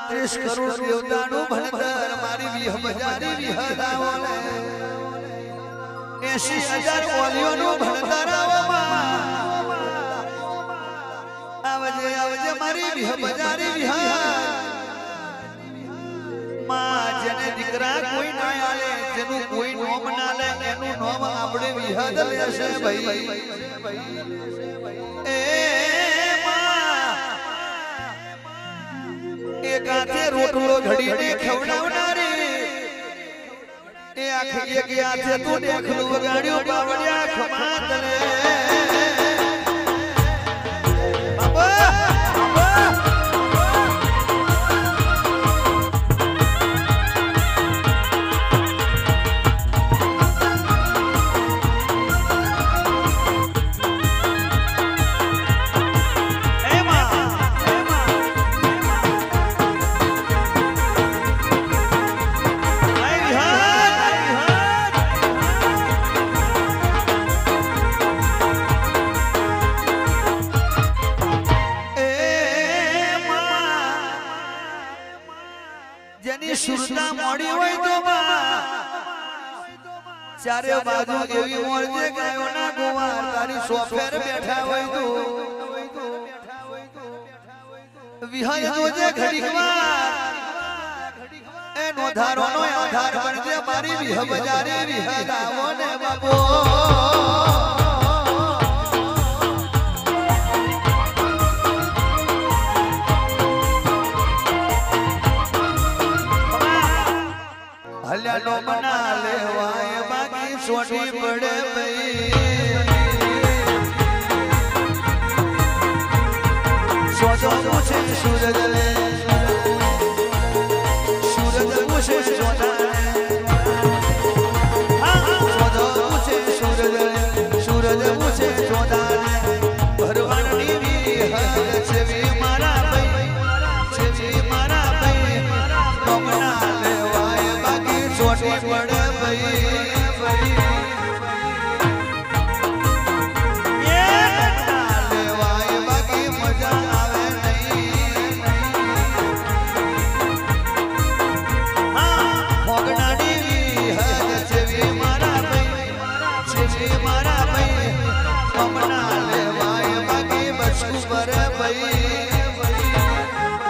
33 કરોડ દેવતાનું ભણતર મારી વિહ બજારી વિહદાઓને 80,000 ઓલિયોનું ભણતર આવજે આવજે મારી વિહ બજારી વિહ માં જેને દીકરા કોઈ ના આલે જેનું કોઈ નોમ ના લે એનું નોમ આપણે વિહદ લેશે ભાઈ એ એક હાથે રોટલો ઘડીને ખવડાવનારી એ આખી એક હાથે તું દેખલું વગાડ્યું બાવળિયા ખમાતને સુરતા મોડી હોય તો ચારે બાજુ એવી મોરજે ગાયોના ગોવાર તારી સોફેર બેઠા હોય તો વિહય જોજે ઘડીકવાર એનો ધારોનો આધાર બનજે મારી વિહ બજારી વિહદાવો ને બાપો હલ્યાનો મના લેવાય બાકી સોટી પડે ભાઈ સોજો પૂછે સૂરજ લે સૂરજ પૂછે સોના સોજો પૂછે સૂરજ લે સૂરજ પૂછે સોના ભરવાડની વિહદ છેવી મારા ભાઈ છેવી મારા ભાઈ મમના લેવાય સોટી પડે ભાઈ લેવાય બાકી મજા આવે નહીં મોગનાની વિહદ છેવી મારા ભાઈ છેવી મારા ભાઈ મમના લેવાય બાકી બચકું પડે ભાઈ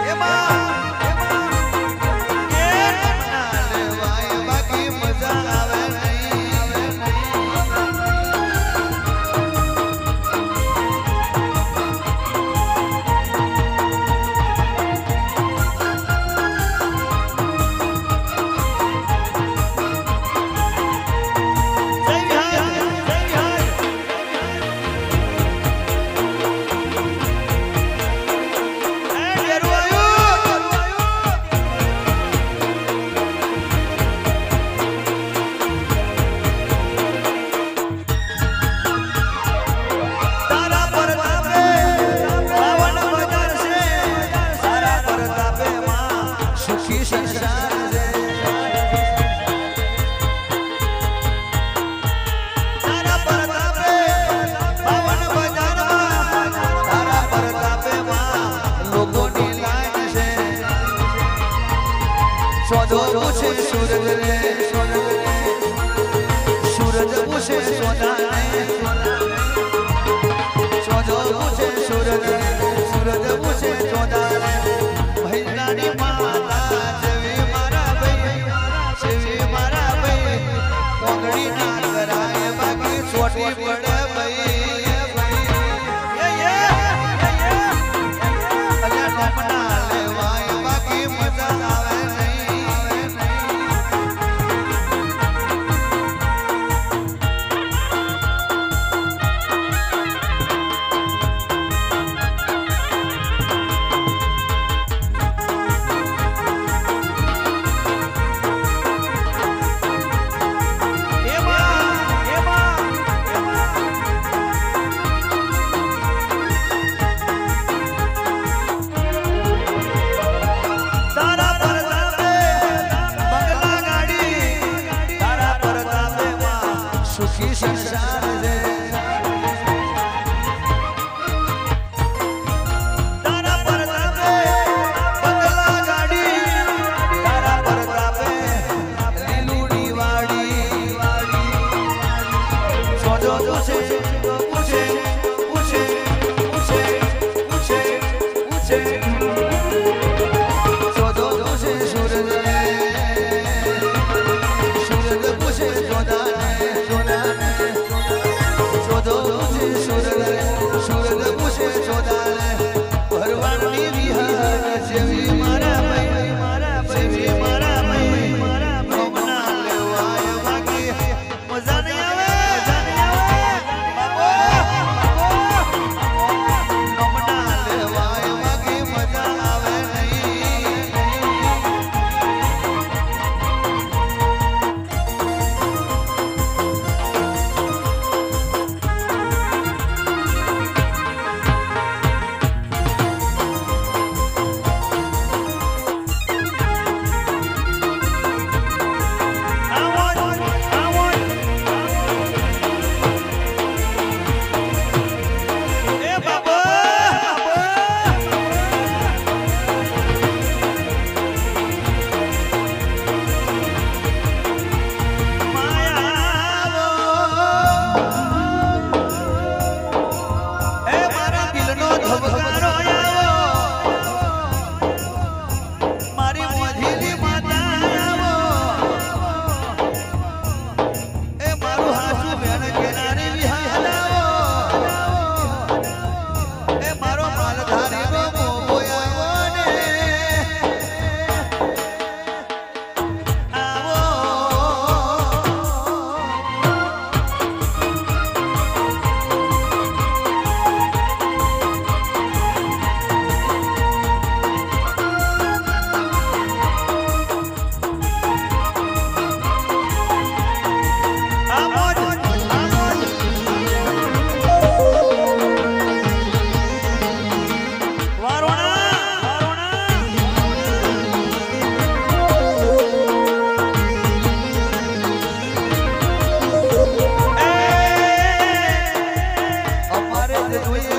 એમાં સૂરજ રે સૂરજ પૂછે સોના સોજો પૂછે સૂરજ રે સૂરજ પૂછે સોના ભૈરાની માતા જેવી મારા ભાઈ જેવી મારા ભાઈ કોંગડી ના કરાય બાકી છોટી પડે ભાઈ લેવાય બાકી મજા આવે નહીં જોઈએ